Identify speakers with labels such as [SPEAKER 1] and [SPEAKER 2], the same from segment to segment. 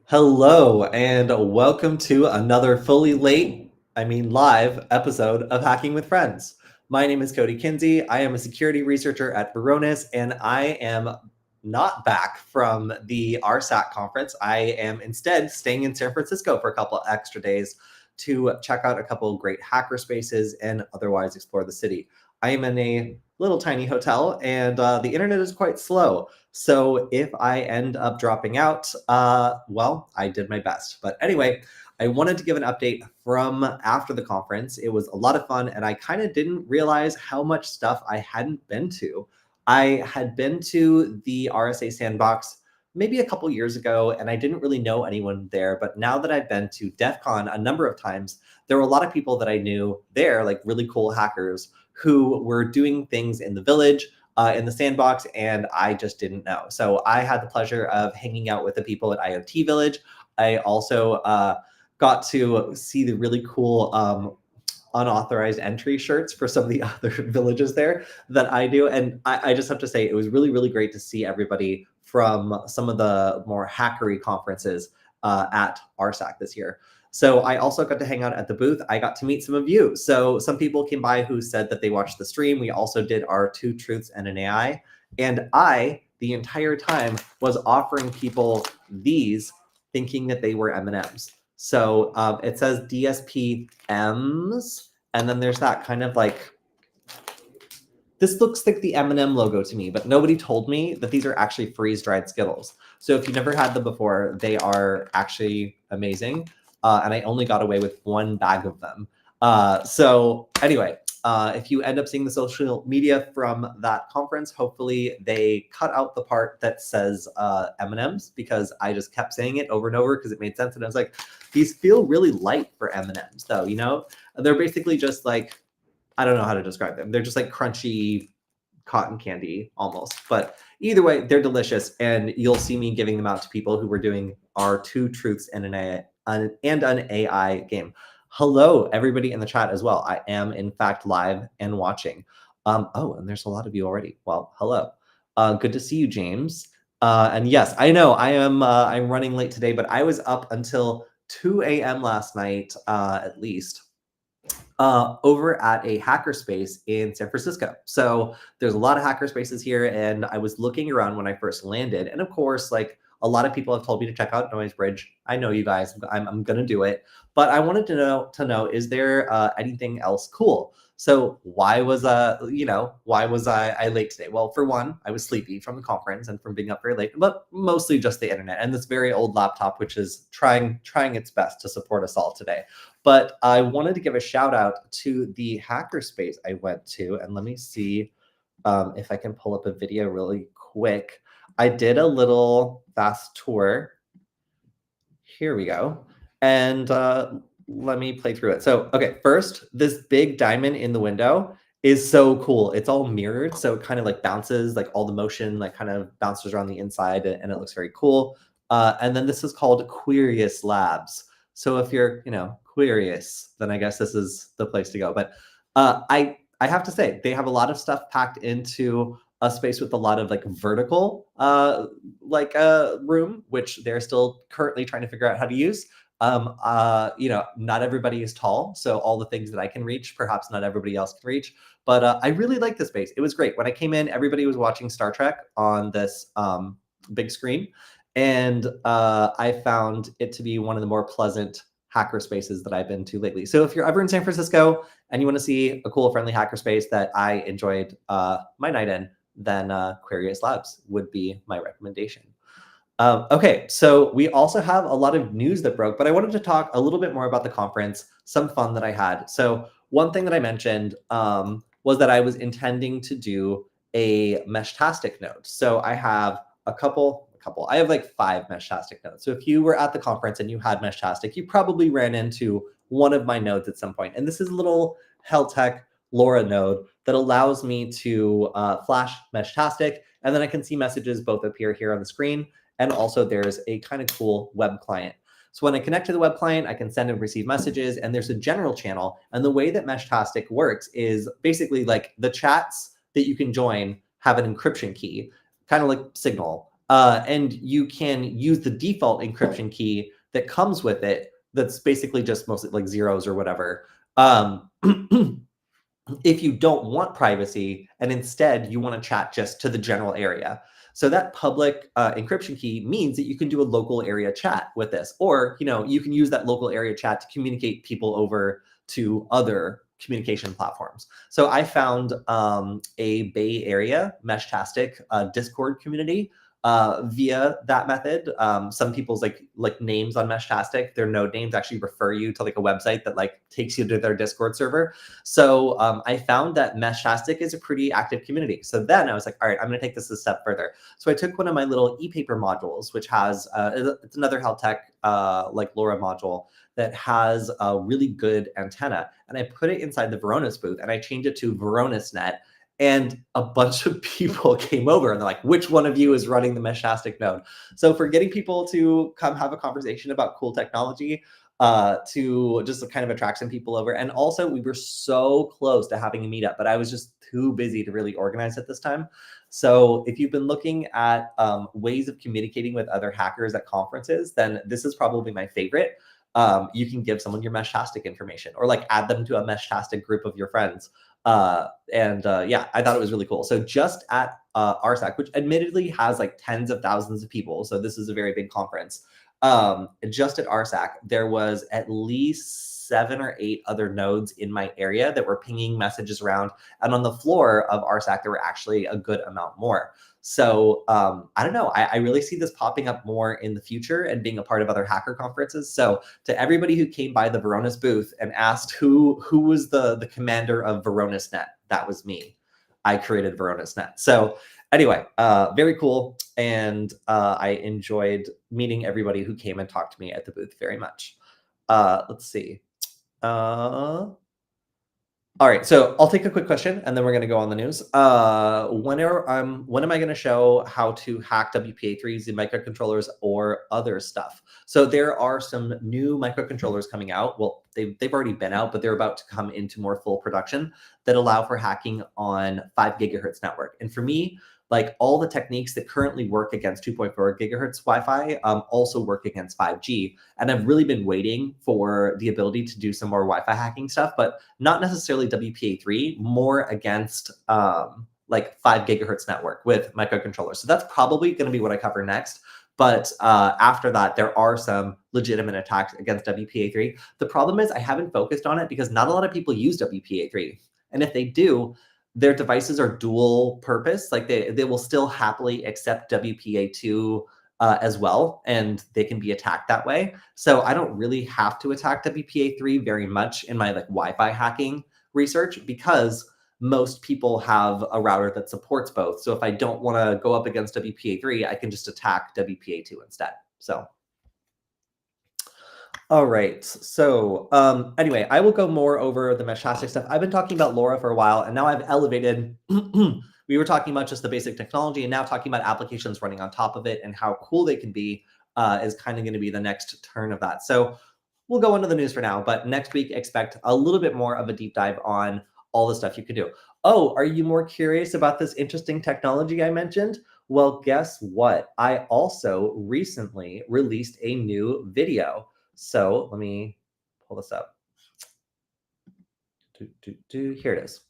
[SPEAKER 1] Hello, and welcome to another live episode of Hacking with Friends. My name is Kody Kinzie. I am a security researcher at Varonis, and I am not back from the RSAC conference. I am instead staying in San Francisco for a couple of extra days to check out a couple of great hacker spaces and otherwise explore the city. I am in a little tiny hotel, and the internet is quite slow. So if I end up dropping out, well, I did my best. But anyway, I wanted to give an update from after the conference. It was a lot of fun, and I kind of didn't realize how much stuff I hadn't been to. I had been to the RSA sandbox maybe a couple years ago, and I didn't really know anyone there. But now that I've been to DEF CON a number of times, there were a lot of people that I knew there, like really cool hackers who were doing things in the village, in the sandbox, and I just didn't know. So I had the pleasure of hanging out with the people at IoT Village. I also got to see the really cool unauthorized entry shirts for some of the other villages there that I do. And I just have to say, it was really, really great to see everybody from some of the more hackery conferences at RSAC this year. So I also got to hang out at the booth. I got to meet some of you. So some people came by who said that they watched the stream. We also did our 2 truths and an AI. And I, the entire time, was offering people these thinking that they were M&Ms. So it says DSPMs. And then there's that kind of like, this looks like the M&M logo to me, but nobody told me that these are actually freeze-dried Skittles. So if you've never had them before, they are actually amazing. And I only got away with 1 bag of them. So anyway, if you end up seeing the social media from that conference, hopefully they cut out the part that says M&Ms, because I just kept saying it over and over because it made sense. And I was like, these feel really light for M&Ms though, you know? They're basically just like, I don't know how to describe them. They're just like crunchy cotton candy almost. But either way, they're delicious. And you'll see me giving them out to people who were doing our 2 truths and an AI game. Hello, everybody in the chat as well. I am, in fact, live and watching. Oh, and there's a lot of you already. Well, hello. Good to see you, James. And yes, I know I'm running late today, but I was up until 2 a.m. last night, at least, over at a hackerspace in San Francisco. So there's a lot of hackerspaces here, and I was looking around when I first landed. And of course, like a lot of people have told me to check out Noise Bridge. I know you guys, I'm going to do it. But I wanted to know, is there anything else cool? So why was I late today? Well, for one, I was sleepy from the conference and from being up very late, but mostly just the internet and this very old laptop, which is trying its best to support us all today. But I wanted to give a shout out to the hackerspace I went to, and let me see if I can pull up a video really quick. I did a little fast tour. Here we go. And let me play through it. So, okay, first, this big diamond in the window is so cool. It's all mirrored, so it kind of like bounces, like all the motion like kind of bounces around the inside, and it looks very cool. And then this is called Quirious Labs. So if you're, curious, then I guess this is the place to go. But I have to say, they have a lot of stuff packed into a space with a lot of like vertical room, which they're still currently trying to figure out how to use. Not everybody is tall, so all the things that I can reach, perhaps not everybody else can reach. But I really like this space. It was great. When I came in, everybody was watching Star Trek on this big screen. And I found it to be one of the more pleasant hacker spaces that I've been to lately. So if you're ever in San Francisco and you want to see a cool, friendly hacker space that I enjoyed my night in, then Quirious Labs would be my recommendation. Okay, so we also have a lot of news that broke, but I wanted to talk a little bit more about the conference, some fun that I had. So one thing that I mentioned was that I was intending to do a Meshtastic node. So I have I have like 5 Meshtastic nodes. So if you were at the conference and you had Meshtastic, you probably ran into one of my nodes at some point. And this is a little Heltec LoRa node that allows me to flash Meshtastic, and then I can see messages both appear here on the screen, and also there's a kind of cool web client. So when I connect to the web client, I can send and receive messages, and there's a general channel. And the way that Meshtastic works is basically like the chats that you can join have an encryption key, kind of like Signal. And you can use the default encryption key that comes with it. That's basically just mostly like zeros or whatever. If you don't want privacy and instead you want to chat just to the general area. So that public encryption key means that you can do a local area chat with this, or you can use that local area chat to communicate people over to other communication platforms. So I found a Bay Area Meshtastic Discord community via that method. Some people's like names on Meshtastic, their node names actually refer you to like a website that like takes you to their Discord server. So I found that Meshtastic is a pretty active community. So then I was like, all right, I'm going to take this a step further. So I took one of my little e-paper modules, which has it's another health tech like LoRa module that has a really good antenna, and I put it inside the Varonis booth, and I changed it to VaronisNet. And a bunch of people came over and they're like, which one of you is running the Meshtastic node? So for getting people to come have a conversation about cool technology, to just kind of attract some people over. And also we were so close to having a meetup, but I was just too busy to really organize it this time. So if you've been looking at ways of communicating with other hackers at conferences, then this is probably my favorite. You can give someone your Meshtastic information or like add them to a Meshtastic group of your friends. Yeah, I thought it was really cool. So just at RSAC, which admittedly has like tens of thousands of people, so this is a very big conference. Just at RSAC, there was at least 7 or 8 other nodes in my area that were pinging messages around. And on the floor of RSAC, there were actually a good amount more. So I don't know. I really see this popping up more in the future and being a part of other hacker conferences. So to everybody who came by the Varonis booth and asked who was the commander of VaronisNet, that was me. I created VaronisNet. So anyway, very cool. And I enjoyed meeting everybody who came and talked to me at the booth very much. Let's see. All right, so I'll take a quick question and then we're going to go on the news. When am I going to show how to hack WPA3 using microcontrollers or other stuff? So there are some new microcontrollers coming out. Well, they've already been out, but they're about to come into more full production that allow for hacking on 5 gigahertz network. And for me, like all the techniques that currently work against 2.4 gigahertz Wi-Fi also work against 5G. And I've really been waiting for the ability to do some more Wi-Fi hacking stuff, but not necessarily WPA3, more against like 5 gigahertz network with microcontrollers. So that's probably going to be what I cover next. But after that, there are some legitimate attacks against WPA3. The problem is I haven't focused on it because not a lot of people use WPA3. And if they do, their devices are dual purpose. Like they will still happily accept WPA2 as well, and they can be attacked that way. So I don't really have to attack WPA3 very much in my like Wi-Fi hacking research because most people have a router that supports both. So if I don't want to go up against WPA3, I can just attack WPA2 instead. So all right. So anyway, I will go more over the Meshtastic stuff. I've been talking about LoRa for a while, and now I've elevated. We were talking about just the basic technology, and now talking about applications running on top of it and how cool they can be is kind of going to be the next turn of that. So we'll go into the news for now, but next week expect a little bit more of a deep dive on all the stuff you can do. Oh, are you more curious about this interesting technology I mentioned? Well, guess what? I also recently released a new video. So let me pull this up. Here it is.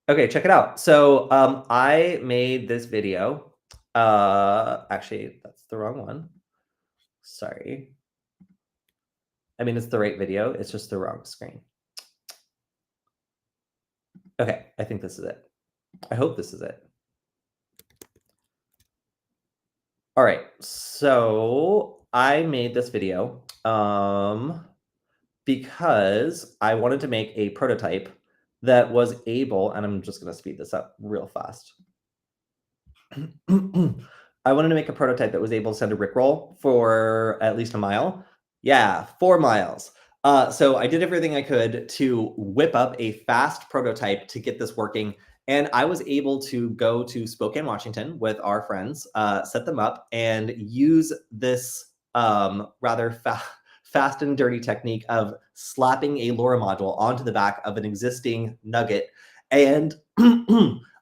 [SPEAKER 1] Okay, check it out. So I made this video. Actually, that's the wrong one. Sorry. I mean, it's the right video. It's just the wrong screen. Okay, I think this is it. I hope this is it. All right, so I made this video because I wanted to make a prototype that was able, and I'm just going to speed this up real fast. I wanted to make a prototype that was able to send a Rickroll for at least a mile. Yeah, 4 miles. So I did everything I could to whip up a fast prototype to get this working. And I was able to go to Spokane, Washington with our friends, set them up, and use this rather fast and dirty technique of slapping a LoRa module onto the back of an existing nugget. And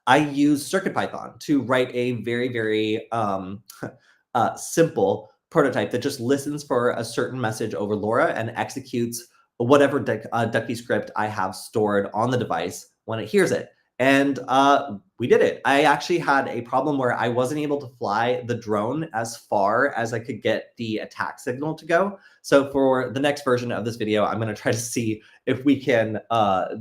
[SPEAKER 1] I use CircuitPython to write a very, very simple prototype that just listens for a certain message over LoRa and executes whatever ducky script I have stored on the device when it hears it. And we did it. I actually had a problem where I wasn't able to fly the drone as far as I could get the attack signal to go. So for the next version of this video, I'm going to try to see if we can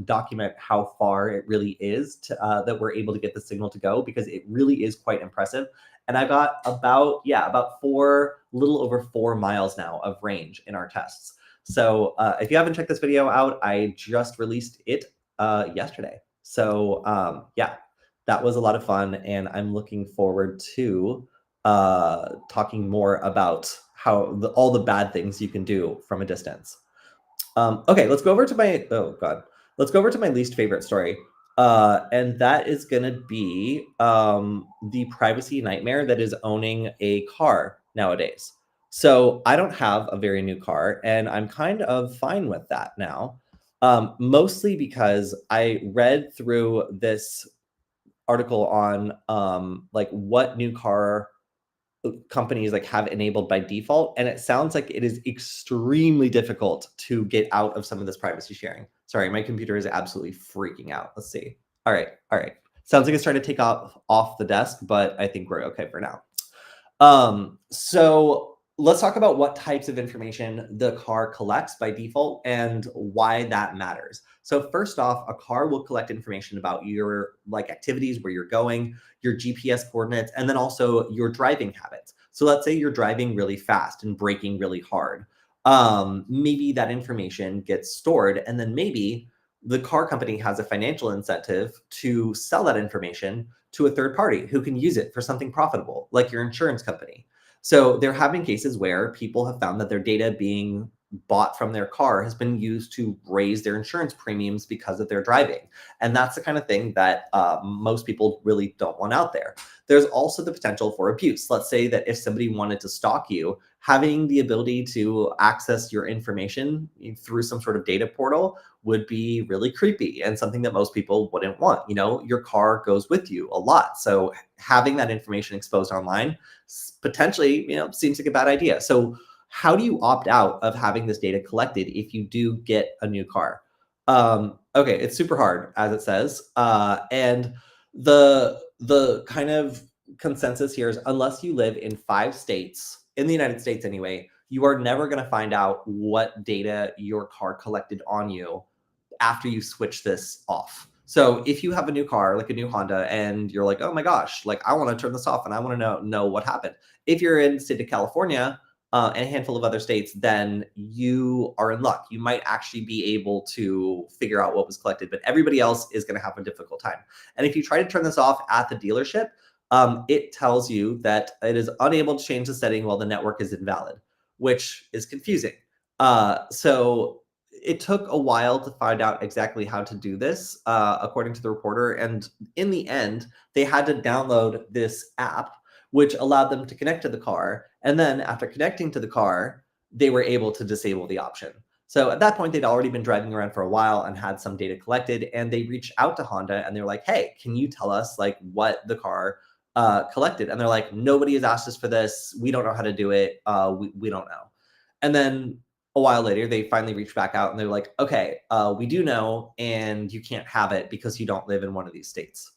[SPEAKER 1] document how far it really is to, that we're able to get the signal to go, because it really is quite impressive. And I got about little over 4 miles now of range in our tests. So if you haven't checked this video out, I just released it yesterday. So yeah, that was a lot of fun, and I'm looking forward to talking more about how all the bad things you can do from a distance. Okay, let's go over to my let's go over to my least favorite story, and that is going to be the privacy nightmare that is owning a car nowadays. So I don't have a very new car, and I'm kind of fine with that now. Mostly because I read through this article on like what new car companies like have enabled by default, and it sounds like it is extremely difficult to get out of some of this privacy sharing. Sorry, my computer is absolutely freaking out. Let's see. All right. Sounds like it's trying to take off the desk, but I think we're okay for now. So let's talk about what types of information the car collects by default and why that matters. So first off, a car will collect information about your activities, where you're going, your GPS coordinates, and then also your driving habits. So let's say you're driving really fast and braking really hard. Maybe that information gets stored, and then maybe the car company has a financial incentive to sell that information to a third party who can use it for something profitable, like your insurance company. So there have been cases where people have found that their data being bought from their car has been used to raise their insurance premiums because of their driving. And that's the kind of thing that most people really don't want out there. There's also the potential for abuse. Let's say that if somebody wanted to stalk you, having the ability to access your information through some sort of data portal would be really creepy and something that most people wouldn't want. You know, your car goes with you a lot. So having that information exposed online potentially, seems like a bad idea. So how do you opt out of having this data collected if you do get a new car? Okay, it's super hard, as it says. And the kind of consensus here is, unless you live in 5 states, in the United States anyway, you are never going to find out what data your car collected on you after you switch this off. So if you have a new car, like a new Honda, and you're like, oh my gosh, like I want to turn this off and I want to know what happened. If you're in the state of California and a handful of other states, then you are in luck. You might actually be able to figure out what was collected, but everybody else is going to have a difficult time. And if you try to turn this off at the dealership, it tells you that it is unable to change the setting while the network is invalid, which is confusing. So it took a while to find out exactly how to do this, according to the reporter. And in the end, they had to download this app, which allowed them to connect to the car. And then after connecting to the car, they were able to disable the option. So at that point, they'd already been driving around for a while and had some data collected. And they reached out to Honda and they're like, hey, can you tell us like what the car collected? And they're like, nobody has asked us for this. We don't know how to do it. We don't know. And then a while later, they finally reached back out and they're like, okay, we do know, and you can't have it because you don't live in one of these states.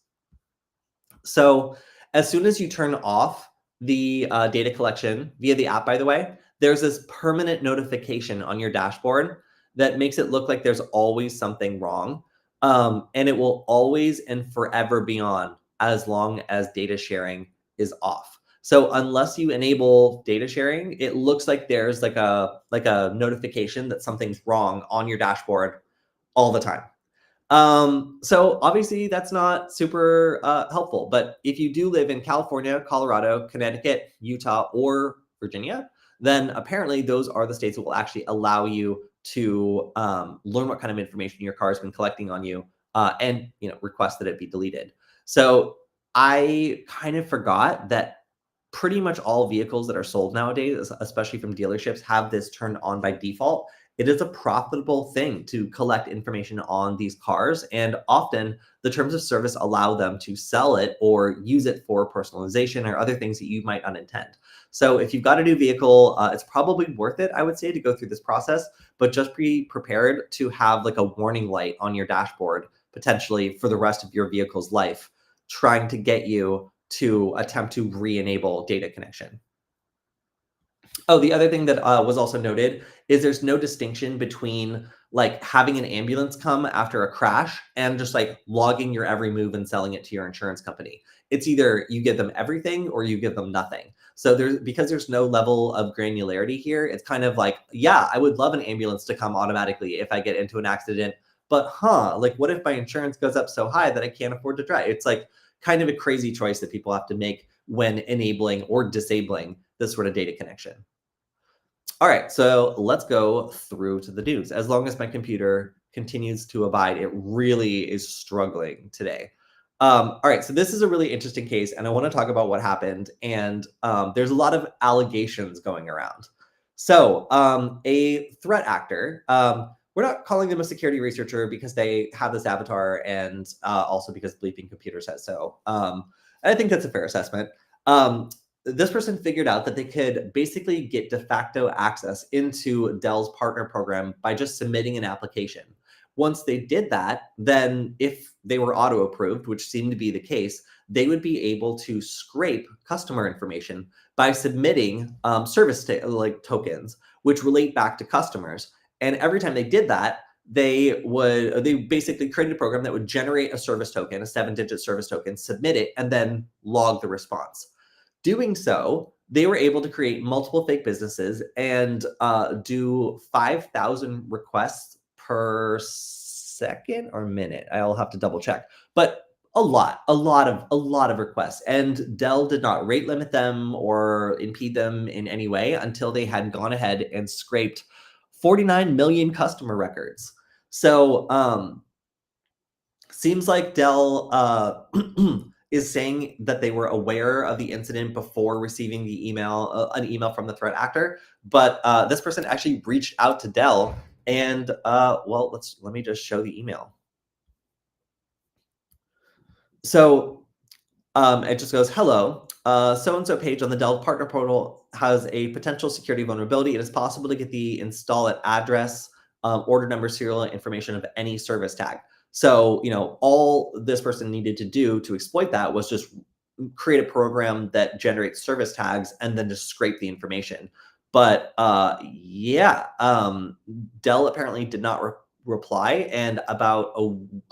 [SPEAKER 1] So as soon as you turn off the data collection via the app, by the way, there's this permanent notification on your dashboard that makes it look like there's always something wrong. And it will always and forever be on as long as data sharing is off. So unless you enable data sharing, it looks like there's like a notification that something's wrong on your dashboard all the time. So obviously that's not super helpful, but if you do live in California, Colorado, Connecticut, Utah, or Virginia, then apparently those are the states that will actually allow you to learn what kind of information your car has been collecting on you and request that it be deleted. So I kind of forgot that pretty much all vehicles that are sold nowadays, especially from dealerships, have this turned on by default. it is a profitable thing to collect information on these cars. And often the terms of service allow them to sell it or use it for personalization or other things that you might not intend. So if you've got a new vehicle, it's probably worth it, I would say, to go through this process, but just be prepared to have like a warning light on your dashboard, potentially for the rest of your vehicle's life, trying to get you to attempt to re-enable data connection. Oh, the other thing that was also noted is there's no distinction between like having an ambulance come after a crash and just like logging your every move and selling it to your insurance company. It's either you give them everything or you give them nothing. So because there's no level of granularity here, it's kind of like, yeah, I would love an ambulance to come automatically if I get into an accident, but like what if my insurance goes up so high that I can't afford to drive? It's like kind of a crazy choice that people have to make when enabling or disabling this sort of data connection. All right, so let's go through to the news. As long as my computer continues to abide, it really is struggling today. All right, so this is a really interesting case, and I want to talk about what happened. And there's a lot of allegations going around. So a threat actor, we're not calling them a security researcher because they have this avatar, and also because Bleeping Computer says so. I think that's a fair assessment. This person figured out that they could basically get de facto access into Dell's partner program by just submitting an application. Once they did that, then if they were auto approved, which seemed to be the case, they would be able to scrape customer information by submitting service tokens, which relate back to customers. And every time they did that, they basically created a program that would generate a service token, a 7-digit service token, submit it, and then log the response. Doing so, they were able to create multiple fake businesses and do 5,000 requests per second or minute. I'll have to double check, but a lot of requests. And Dell did not rate limit them or impede them in any way until they had gone ahead and scraped 49 million customer records. So seems like Dell is saying that they were aware of the incident before receiving the email, an email from the threat actor. But this person actually reached out to Dell, and well, let me just show the email. So it just goes, hello, so-and-so page on the Dell partner portal has a potential security vulnerability. It is possible to get the install at address, order number, serial information of any service tag. So, all this person needed to do to exploit that was just create a program that generates service tags and then just scrape the information. But yeah, Dell apparently did not reply. And about,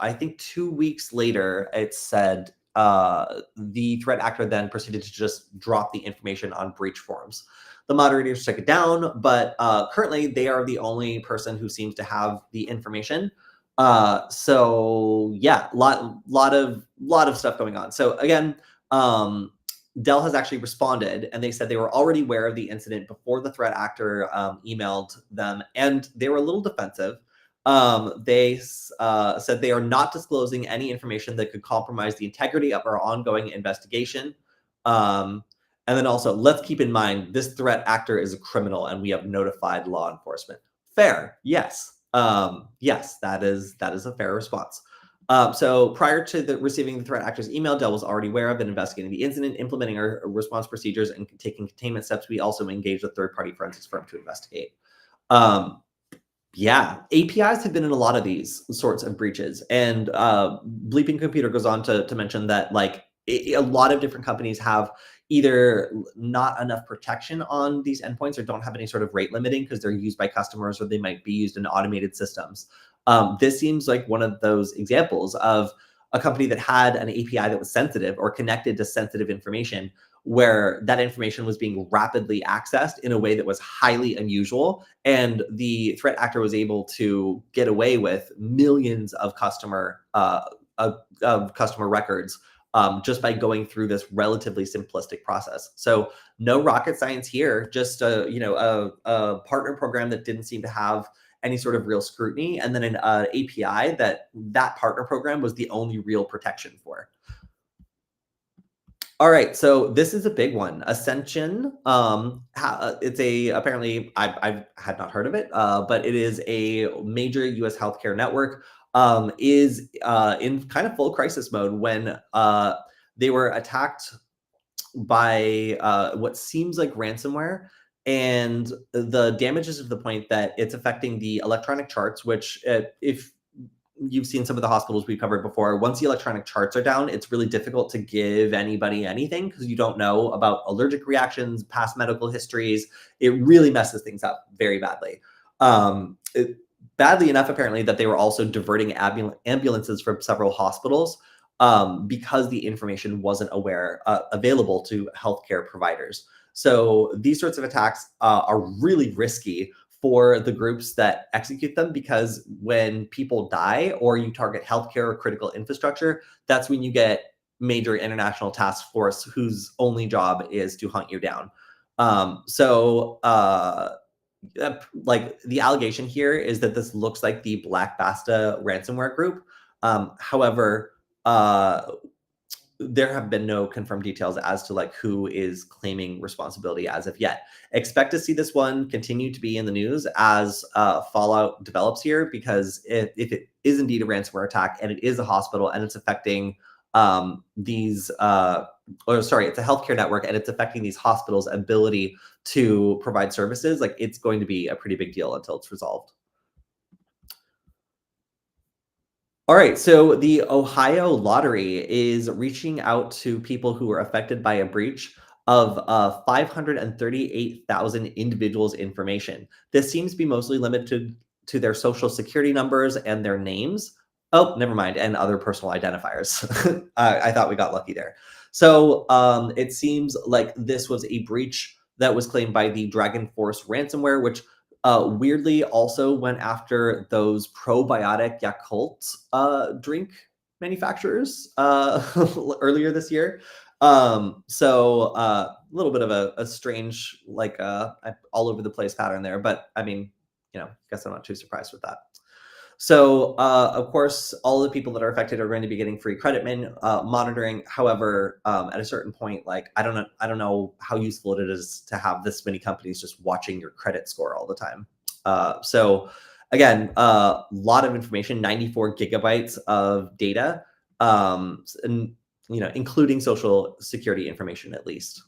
[SPEAKER 1] I think 2 weeks later, it said the threat actor then proceeded to just drop the information on breach forums. The moderators took it down, but currently they are the only person who seems to have the information. So yeah, lot of stuff going on. So again, Dell has actually responded, and they said they were already aware of the incident before the threat actor emailed them, and they were a little defensive. They said they are not disclosing any information that could compromise the integrity of our ongoing investigation. And then also, let's keep in mind, this threat actor is a criminal, and we have notified law enforcement. Fair, yes. Yes, that is a fair response. So prior to receiving the threat actor's email, Dell was already aware of and investigating the incident, implementing our response procedures, and taking containment steps. We also engaged a third-party forensics firm to investigate. Yeah, APIs have been in a lot of these sorts of breaches, and Bleeping Computer goes on to mention that like a lot of different companies have either not enough protection on these endpoints or don't have any sort of rate limiting because they're used by customers or they might be used in automated systems. This seems like one of those examples of a company that had an API that was sensitive or connected to sensitive information, where that information was being rapidly accessed in a way that was highly unusual. And the threat actor was able to get away with millions of customer records just by going through this relatively simplistic process. So no rocket science here, just a partner program that didn't seem to have any sort of real scrutiny, and then an API that partner program was the only real protection for. All right, so this is a big one. Ascension, it's apparently I've had not heard of it, but it is a major U.S. healthcare network. Is in kind of full crisis mode when they were attacked by what seems like ransomware, and the damage is to the point that it's affecting the electronic charts, which if you've seen some of the hospitals we covered before, once the electronic charts are down, it's really difficult to give anybody anything because you don't know about allergic reactions, past medical histories. It really messes things up very badly. Badly enough, apparently, that they were also diverting ambulances from several hospitals because the information wasn't available to healthcare providers. So these sorts of attacks are really risky for the groups that execute them, because when people die or you target healthcare or critical infrastructure, that's when you get major international task force whose only job is to hunt you down. Like the allegation here is that this looks like the Black Basta ransomware group. However, there have been no confirmed details as to like who is claiming responsibility as of yet. Expect to see this one continue to be in the news as fallout develops here, because if it is indeed a ransomware attack and it is a hospital and it's affecting it's a healthcare network and it's affecting these hospitals' ability to provide services, like it's going to be a pretty big deal until it's resolved. All right, so the Ohio Lottery is reaching out to people who were affected by a breach of 538,000 individuals' information. This seems to be mostly limited to their social security numbers and their names. Oh, never mind, and other personal identifiers. I thought we got lucky there. So it seems like this was a breach that was claimed by the Dragon Force ransomware, which weirdly also went after those probiotic Yakult drink manufacturers earlier this year. A little bit of a strange, like all over the place pattern there, but I mean, guess I'm not too surprised with that. So, of course, all the people that are affected are going to be getting free credit monitoring. However, at a certain point, like I don't know how useful it is to have this many companies just watching your credit score all the time. So, again, a lot of information, 94 gigabytes of data, and including social security information at least.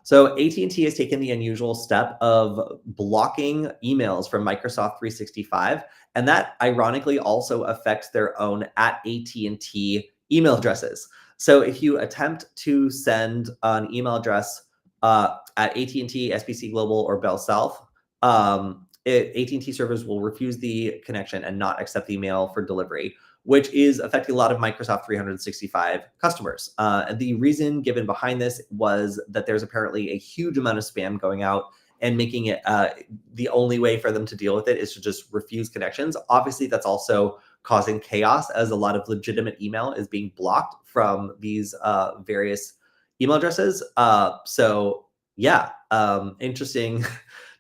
[SPEAKER 1] So AT&T has taken the unusual step of blocking emails from Microsoft 365, and that ironically also affects their own @AT&T email addresses. So if you attempt to send an email address at AT&T, SBC Global, or Bell South, AT&T servers will refuse the connection and not accept the email for delivery, which is affecting a lot of Microsoft 365 customers. And the reason given behind this was that there's apparently a huge amount of spam going out, and making it the only way for them to deal with it is to just refuse connections. Obviously, that's also causing chaos, as a lot of legitimate email is being blocked from these various email addresses. Interesting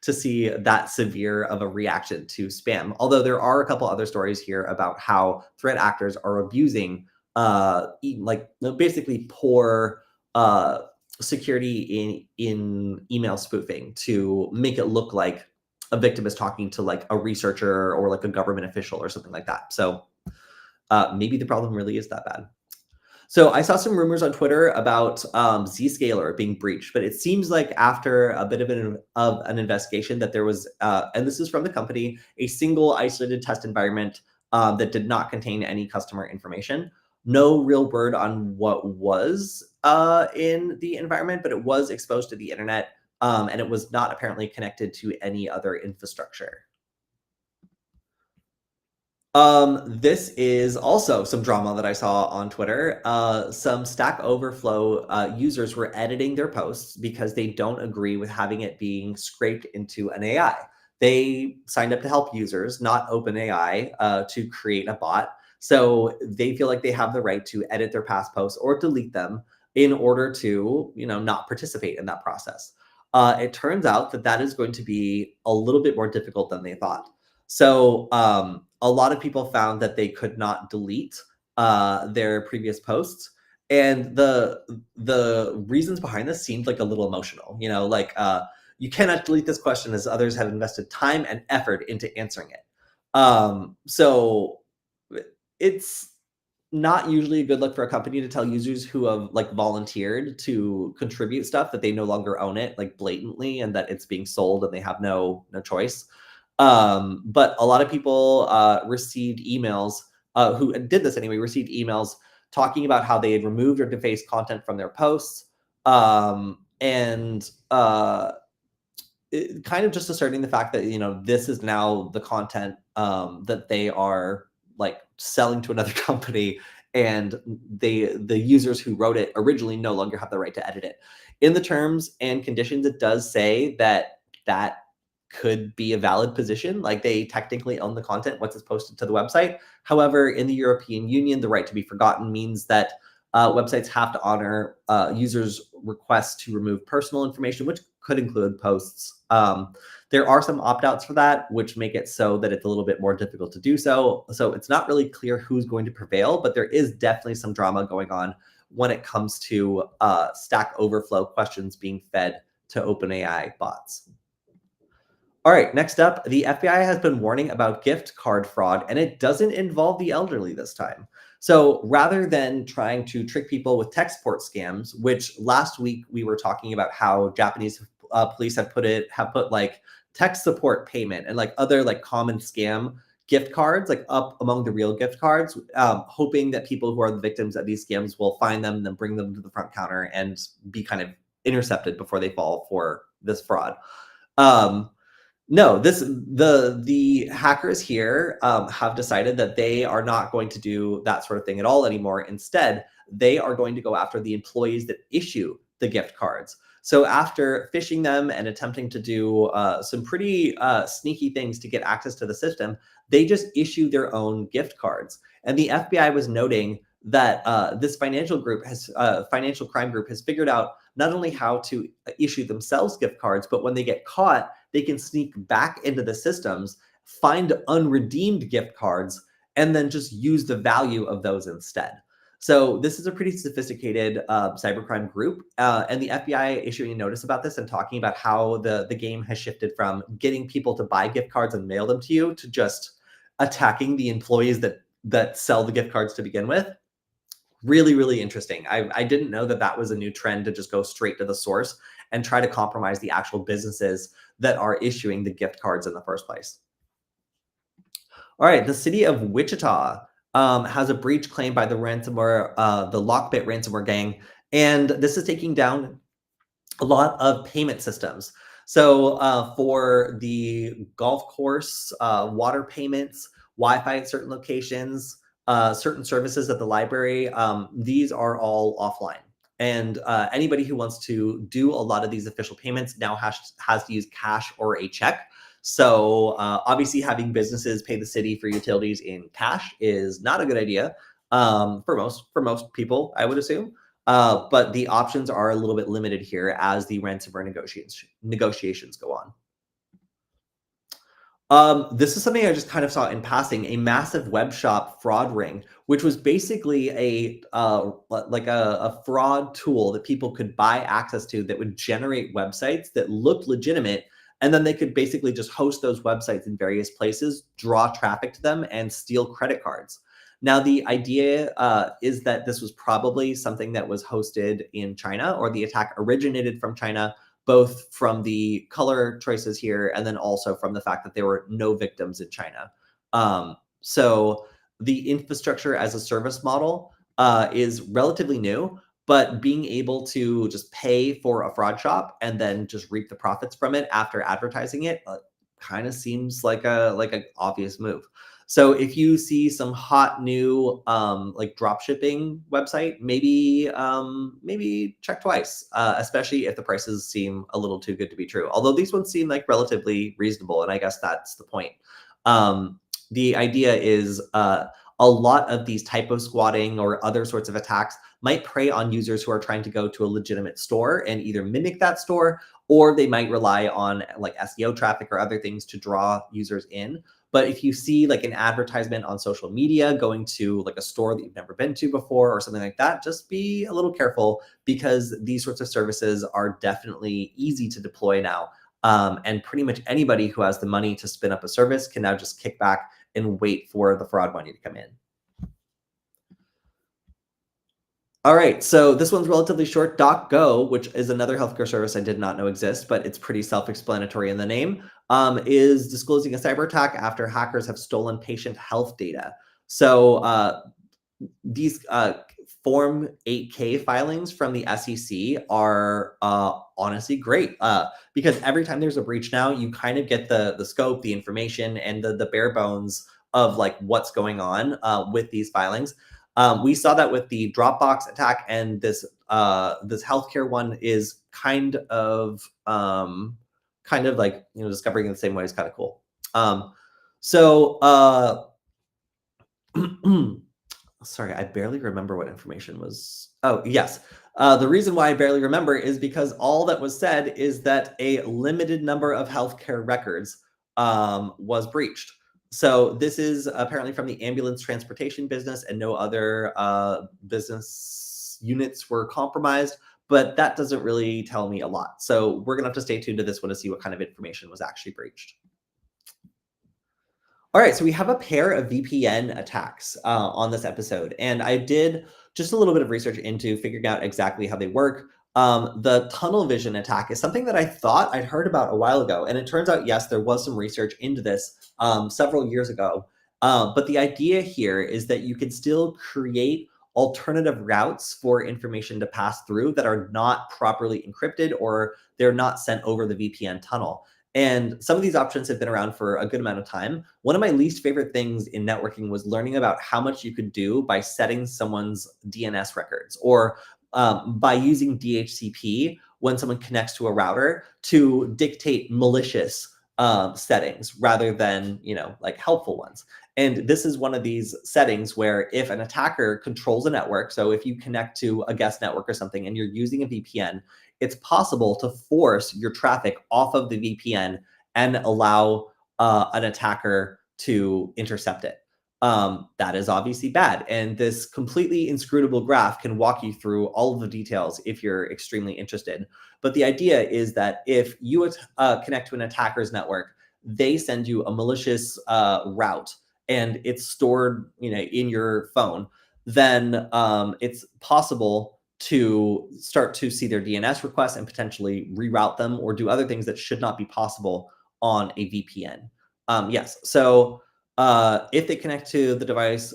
[SPEAKER 1] to see that severe of a reaction to spam. Although there are a couple other stories here about how threat actors are abusing basically poor security in email spoofing to make it look like a victim is talking to like a researcher or like a government official or something like that. So maybe the problem really is that bad. So I saw some rumors on Twitter about Zscaler being breached, but it seems like after a bit of an investigation that there was, and this is from the company, a single isolated test environment that did not contain any customer information. No real word on what was in the environment, but it was exposed to the internet, and it was not apparently connected to any other infrastructure. This is also some drama that I saw on Twitter. Some Stack Overflow users were editing their posts because they don't agree with having it being scraped into an AI. They signed up to help users, not OpenAI, to create a bot. So they feel like they have the right to edit their past posts or delete them in order to, not participate in that process. It turns out that is going to be a little bit more difficult than they thought. So a lot of people found that they could not delete their previous posts. And the reasons behind this seemed like a little emotional, you know, like you cannot delete this question as others have invested time and effort into answering it. So it's not usually a good look for a company to tell users who have like volunteered to contribute stuff that they no longer own it like blatantly and that it's being sold and they have no choice. But a lot of people received emails who did this anyway, received emails talking about how they had removed or defaced content from their posts. And kind of just asserting the fact that, you know, this is now the content that they are like selling to another company, and the users who wrote it originally no longer have the right to edit it. In the terms and conditions, it does say that could be a valid position. Like they technically own the content once it's posted to the website. However, in the European Union, the right to be forgotten means that websites have to honor users' requests to remove personal information, which could include posts. There are some opt-outs for that, which make it so that it's a little bit more difficult to do so. So it's not really clear who's going to prevail, but there is definitely some drama going on when it comes to Stack Overflow questions being fed to OpenAI bots. All right, next up, the FBI has been warning about gift card fraud, and it doesn't involve the elderly this time. So rather than trying to trick people with tech support scams, which last week we were talking about how Japanese police have put like tech support payment and like other like common scam gift cards like up among the real gift cards, hoping that people who are the victims of these scams will find them and then bring them to the front counter and be kind of intercepted before they fall for this fraud. No, the hackers here have decided that they are not going to do that sort of thing at all anymore. Instead, they are going to go after the employees that issue the gift cards. So after phishing them and attempting to do some pretty sneaky things to get access to the system, they just issue their own gift cards. And the FBI was noting that this financial crime group has figured out not only how to issue themselves gift cards, but when they get caught, they can sneak back into the systems, find unredeemed gift cards, and then just use the value of those instead. So this is a pretty sophisticated cybercrime group, and the FBI issuing a notice about this and talking about how the game has shifted from getting people to buy gift cards and mail them to you to just attacking the employees that sell the gift cards to begin with. Really, really interesting. I didn't know that was a new trend to just go straight to the source and try to compromise the actual businesses that are issuing the gift cards in the first place. All right, the city of Wichita has a breach claimed by the ransomware, the LockBit ransomware gang, and this is taking down a lot of payment systems. So for the golf course, water payments, Wi-Fi at certain locations, certain services at the library, these are all offline. And anybody who wants to do a lot of these official payments now has to use cash or a check. So obviously having businesses pay the city for utilities in cash is not a good idea for most people, I would assume. But the options are a little bit limited here as the ransomware negotiations go on. This is something I just kind of saw in passing, a massive web shop fraud ring, which was basically a fraud tool that people could buy access to that would generate websites that looked legitimate. And then they could basically just host those websites in various places, draw traffic to them, and steal credit cards. Now, the idea is that this was probably something that was hosted in China, or the attack originated from China, both from the color choices here and then also from the fact that there were no victims in China. So the infrastructure as a service model is relatively new, but being able to just pay for a fraud shop and then just reap the profits from it after advertising it kind of seems like an obvious move. So if you see some hot new like drop shipping website, maybe check twice, especially if the prices seem a little too good to be true. Although these ones seem like relatively reasonable, and I guess that's the point. The idea is a lot of these typo squatting or other sorts of attacks might prey on users who are trying to go to a legitimate store and either mimic that store, or they might rely on like SEO traffic or other things to draw users in. But if you see like an advertisement on social media going to like a store that you've never been to before or something like that, just be a little careful, because these sorts of services are definitely easy to deploy now. And pretty much anybody who has the money to spin up a service can now just kick back and wait for the fraud money to come in. All right, so this one's relatively short. Dogo, which is another healthcare service I did not know exists, but it's pretty self-explanatory in the name, is disclosing a cyber attack after hackers have stolen patient health data. So these Form 8K filings from the SEC are honestly great, because every time there's a breach now, you kind of get the scope, the information, and the bare bones of like what's going on with these filings. We saw that with the Dropbox attack, and this healthcare one is kind of like, you know, discovering in the same way is kind of cool. Sorry, I barely remember what information was. Oh, yes. The reason why I barely remember is because all that was said is that a limited number of healthcare records was breached. So this is apparently from the ambulance transportation business, and no other business units were compromised, but that doesn't really tell me a lot. So we're gonna have to stay tuned to this one to see what kind of information was actually breached. All right, so we have a pair of VPN attacks on this episode, and I did just a little bit of research into figuring out exactly how they work. The tunnel vision attack is something that I thought I'd heard about a while ago, and it turns out, yes, there was some research into this several years ago. But the idea here is that you can still create alternative routes for information to pass through that are not properly encrypted, or they're not sent over the VPN tunnel. And some of these options have been around for a good amount of time. One of my least favorite things in networking was learning about how much you could do by setting someone's DNS records, or by using DHCP when someone connects to a router to dictate malicious settings rather than, you know, like helpful ones. And this is one of these settings where if an attacker controls a network, so if you connect to a guest network or something and you're using a VPN, it's possible to force your traffic off of the VPN and allow an attacker to intercept it. That is obviously bad. And this completely inscrutable graph can walk you through all of the details if you're extremely interested. But the idea is that if you connect to an attacker's network, they send you a malicious route, and it's stored, you know, in your phone, then it's possible to start to see their DNS requests and potentially reroute them or do other things that should not be possible on a VPN. Yes, so if they connect to the device,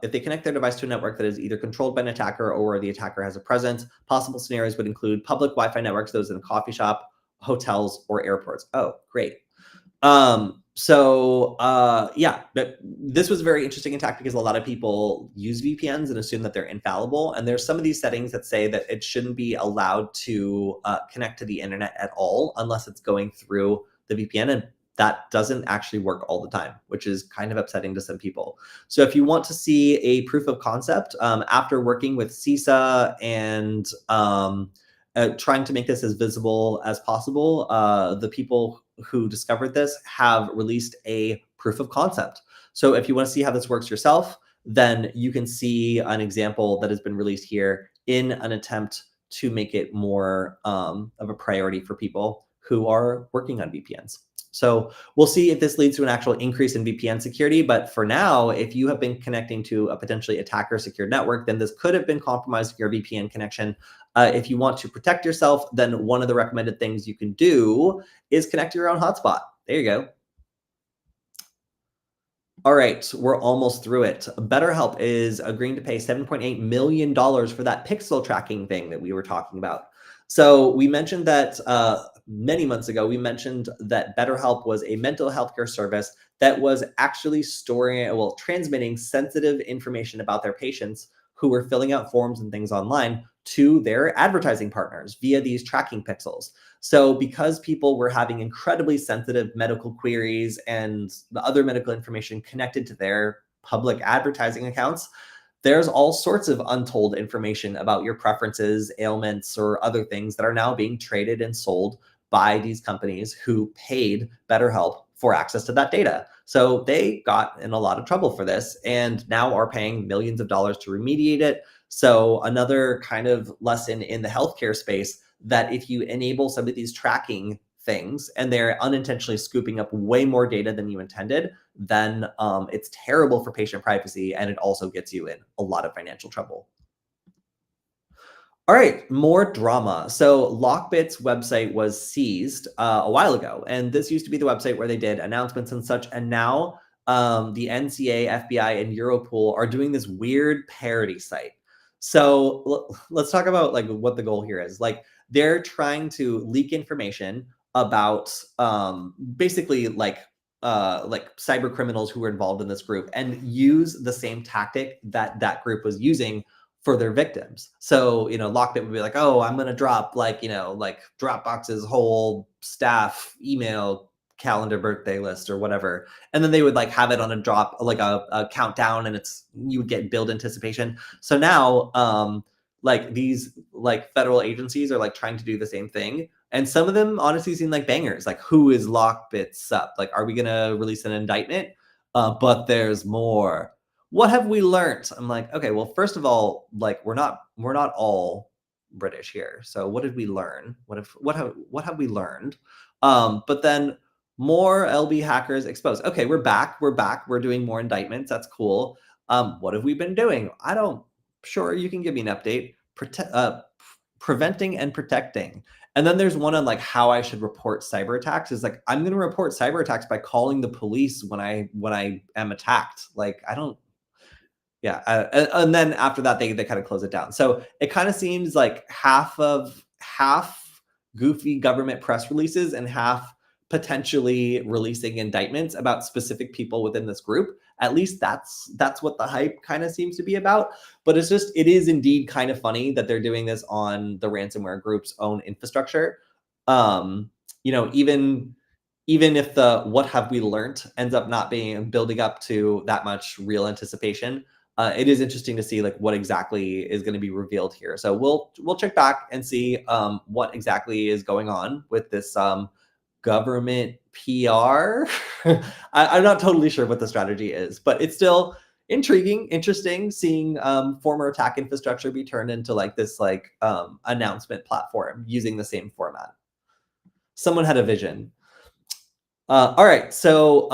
[SPEAKER 1] if they connect their device to a network that is either controlled by an attacker or the attacker has a presence, possible scenarios would include public Wi-Fi networks, those in a coffee shop, hotels, or airports. Oh, great. Yeah, but this was a very interesting attack because a lot of people use VPNs and assume that they're infallible. And there's some of these settings that say that it shouldn't be allowed to connect to the internet at all unless it's going through the VPN. And that doesn't actually work all the time, which is kind of upsetting to some people. So if you want to see a proof of concept, after working with CISA and trying to make this as visible as possible, the people who discovered this have released a proof of concept. So if you want to see how this works yourself, then you can see an example that has been released here in an attempt to make it more of a priority for people who are working on VPNs. So we'll see if this leads to an actual increase in VPN security. But for now, if you have been connecting to a potentially attacker secured network, then this could have been compromising your VPN connection. If you want to protect yourself, then one of the recommended things you can do is connect to your own hotspot. There you go. All right, we're almost through it. BetterHelp is agreeing to pay $7.8 million for that pixel tracking thing that we were talking about. So we mentioned that many months ago, we mentioned that BetterHelp was a mental health care service that was actually transmitting sensitive information about their patients who were filling out forms and things online to their advertising partners via these tracking pixels. So because people were having incredibly sensitive medical queries and the other medical information connected to their public advertising accounts, there's all sorts of untold information about your preferences, ailments, or other things that are now being traded and sold by these companies who paid BetterHelp for access to that data. So they got in a lot of trouble for this and now are paying millions of dollars to remediate it. So another kind of lesson in the healthcare space, that if you enable some of these tracking things and they're unintentionally scooping up way more data than you intended, then it's terrible for patient privacy, and it also gets you in a lot of financial trouble. All right, more drama. So LockBit's website was seized a while ago, and this used to be the website where they did announcements and such. And now the NCA, FBI, and Europol are doing this weird parody site. So let's talk about like what the goal here is. Like they're trying to leak information about basically like cyber criminals who were involved in this group and use the same tactic that that group was using for their victims. So, LockBit would be like, oh, I'm going to drop like Dropbox's whole staff email calendar birthday list or whatever. And then they would like have it on a drop, like a countdown, and you would get billed anticipation. So now, like these like federal agencies are like trying to do the same thing. And some of them honestly seem like bangers. Like, who is LockBit sup? Like, are we going to release an indictment? But there's more. What have we learned? I'm like, okay, well, first of all, like we're not all British here. So what did we learn? What have we learned? But then more LB hackers exposed. Okay, we're back. We're doing more indictments. That's cool. What have we been doing? Sure, you can give me an update. Preventing and protecting. And then there's one on like how I should report cyber attacks. Is like, I'm going to report cyber attacks by calling the police when I am attacked. Like, I don't. Yeah, and then after that, they kind of close it down. So it kind of seems like half goofy government press releases and half potentially releasing indictments about specific people within this group. At least that's what the hype kind of seems to be about. But it is indeed kind of funny that they're doing this on the ransomware group's own infrastructure. Even if the what have we learned ends up not being building up to that much real anticipation, it is interesting to see like what exactly is going to be revealed here. So we'll check back and see what exactly is going on with this government PR. I'm not totally sure what the strategy is, but it's still intriguing, interesting seeing former attack infrastructure be turned into like this announcement platform using the same format. Someone had a vision. All right, so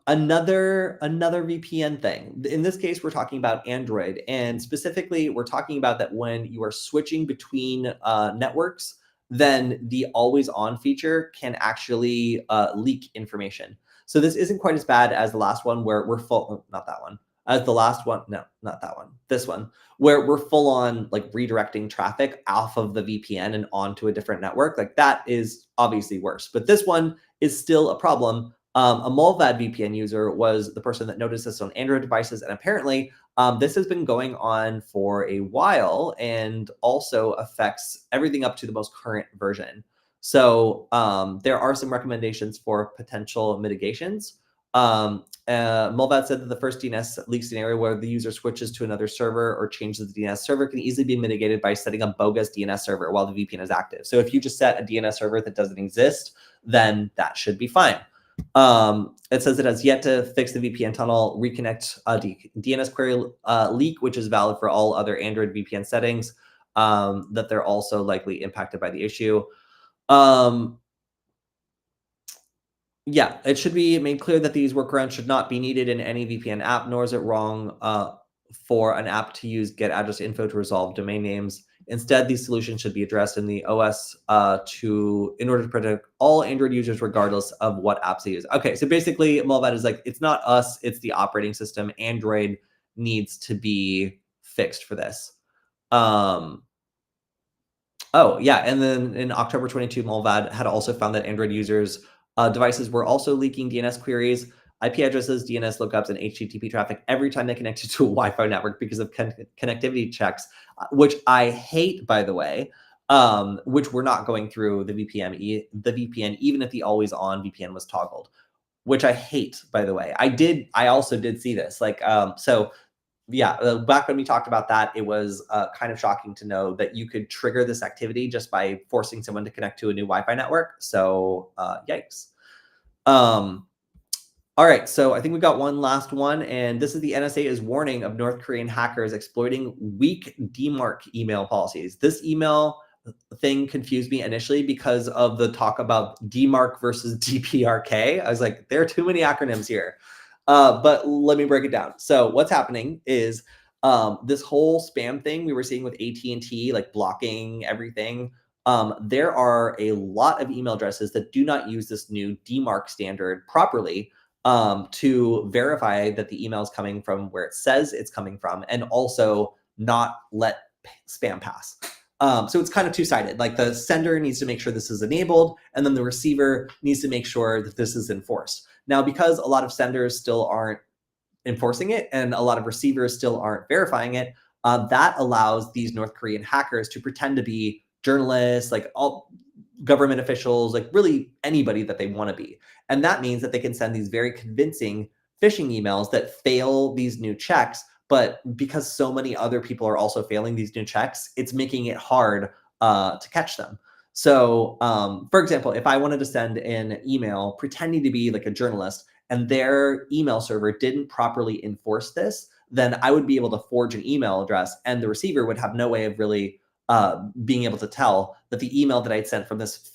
[SPEAKER 1] another VPN thing. In this case, we're talking about Android, and specifically, we're talking about that when you are switching between networks, then the always-on feature can actually leak information. So this isn't quite as bad as the last one where we're full. Not that one. As the last one, no, not that one. This one, where we're full on like redirecting traffic off of the VPN and onto a different network. Like that is obviously worse, but this one is still a problem. A Mulvad VPN user was the person that noticed this on Android devices, and apparently this has been going on for a while and also affects everything up to the most current version. So there are some recommendations for potential mitigations. Mulvad said that the first DNS leak scenario where the user switches to another server or changes the DNS server can easily be mitigated by setting a bogus DNS server while the VPN is active. So if you just set a DNS server that doesn't exist, then that should be fine. It says it has yet to fix the VPN tunnel, reconnect DNS query leak, which is valid for all other Android VPN settings, that they're also likely impacted by the issue. Yeah, it should be made clear that these workarounds should not be needed in any VPN app, nor is it wrong for an app to use get address info to resolve domain names. Instead, these solutions should be addressed in the OS in order to protect all Android users regardless of what apps they use. Okay, so basically, Mulvad is like, it's not us, it's the operating system. Android needs to be fixed for this. Oh, yeah, and then in October 22, Mulvad had also found that Android users' devices were also leaking DNS queries, IP addresses, DNS lookups, and HTTP traffic every time they connected to a Wi-Fi network because of connectivity checks, which I hate, by the way, which were not going through the VPN, even if the always-on VPN was toggled, which I hate, by the way. I also did see this. So yeah, back when we talked about that, it was kind of shocking to know that you could trigger this activity just by forcing someone to connect to a new Wi-Fi network. So yikes. All right, so I think we got one last one, and this is the NSA is warning of North Korean hackers exploiting weak DMARC email policies. This email thing confused me initially because of the talk about DMARC versus DPRK. I was like, there are too many acronyms here. But let me break it down. So what's happening is this whole spam thing we were seeing with AT&T, like blocking everything. There are a lot of email addresses that do not use this new DMARC standard properly to verify that the email is coming from where it says it's coming from, and also not let spam pass. So it's kind of two-sided. Like the sender needs to make sure this is enabled, and then the receiver needs to make sure that this is enforced. Now, because a lot of senders still aren't enforcing it and a lot of receivers still aren't verifying it, that allows these North Korean hackers to pretend to be journalists, like all government officials, like really anybody that they want to be. And that means that they can send these very convincing phishing emails that fail these new checks. But because so many other people are also failing these new checks, it's making it hard to catch them. So for example, if I wanted to send an email pretending to be like a journalist and their email server didn't properly enforce this, then I would be able to forge an email address and the receiver would have no way of really being able to tell that the email that I'd sent from this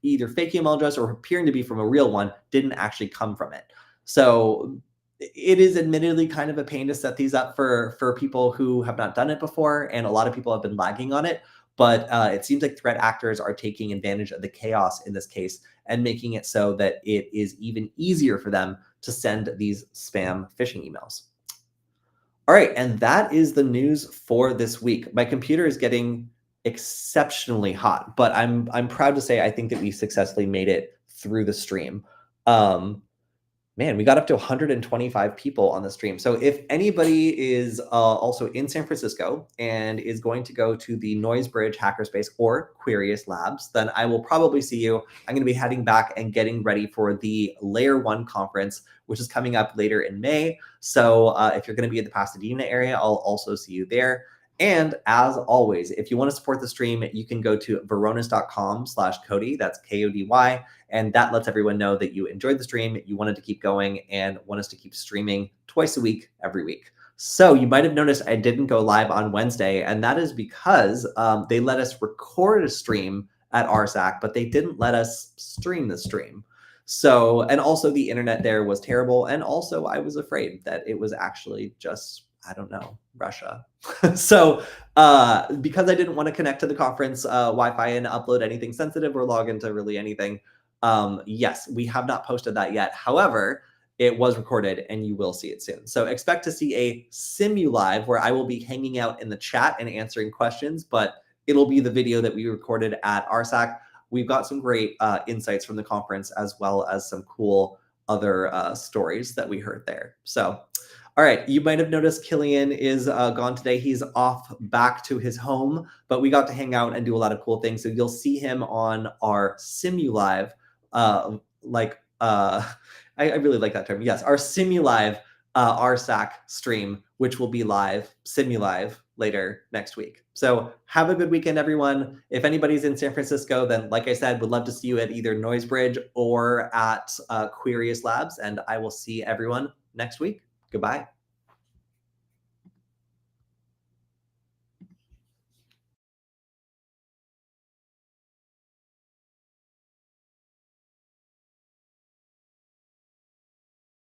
[SPEAKER 1] either fake email address or appearing to be from a real one didn't actually come from it. So it is admittedly kind of a pain to set these up for people who have not done it before, and a lot of people have been lagging on it. But it seems like threat actors are taking advantage of the chaos in this case and making it so that it is even easier for them to send these spam phishing emails. All right, and that is the news for this week. My computer is getting exceptionally hot, but I'm proud to say I think that we successfully made it through the stream. Man, we got up to 125 people on the stream. So if anybody is also in San Francisco and is going to go to the Noisebridge Hackerspace or Quirius Labs, then I will probably see you. I'm going to be heading back and getting ready for the Layer 1 conference, which is coming up later in May. So if you're going to be in the Pasadena area, I'll also see you there. And as always, if you want to support the stream, you can go to varonis.com/Kody. That's Kody. And that lets everyone know that you enjoyed the stream, you wanted to keep going, and want us to keep streaming twice a week, every week. So you might have noticed I didn't go live on Wednesday, and that is because they let us record a stream at RSAC, but they didn't let us stream the stream. So, and also the internet there was terrible. And also I was afraid that it was actually just, I don't know, Russia. So because I didn't want to connect to the conference Wi-Fi and upload anything sensitive or log into really anything, yes, we have not posted that yet. However, it was recorded and you will see it soon. So expect to see a simu-live where I will be hanging out in the chat and answering questions, but it'll be the video that we recorded at RSAC. We've got some great insights from the conference, as well as some cool other stories that we heard there. So, all right, you might have noticed Killian is gone today. He's off back to his home, but we got to hang out and do a lot of cool things. So you'll see him on our Simu-Live, I really like that term. Yes, our Simu-Live RSAC stream, which will be live, Simu-Live, later next week. So have a good weekend, everyone. If anybody's in San Francisco, then like I said, would love to see you at either Noisebridge or at Quirius Labs, and I will see everyone next week. Goodbye.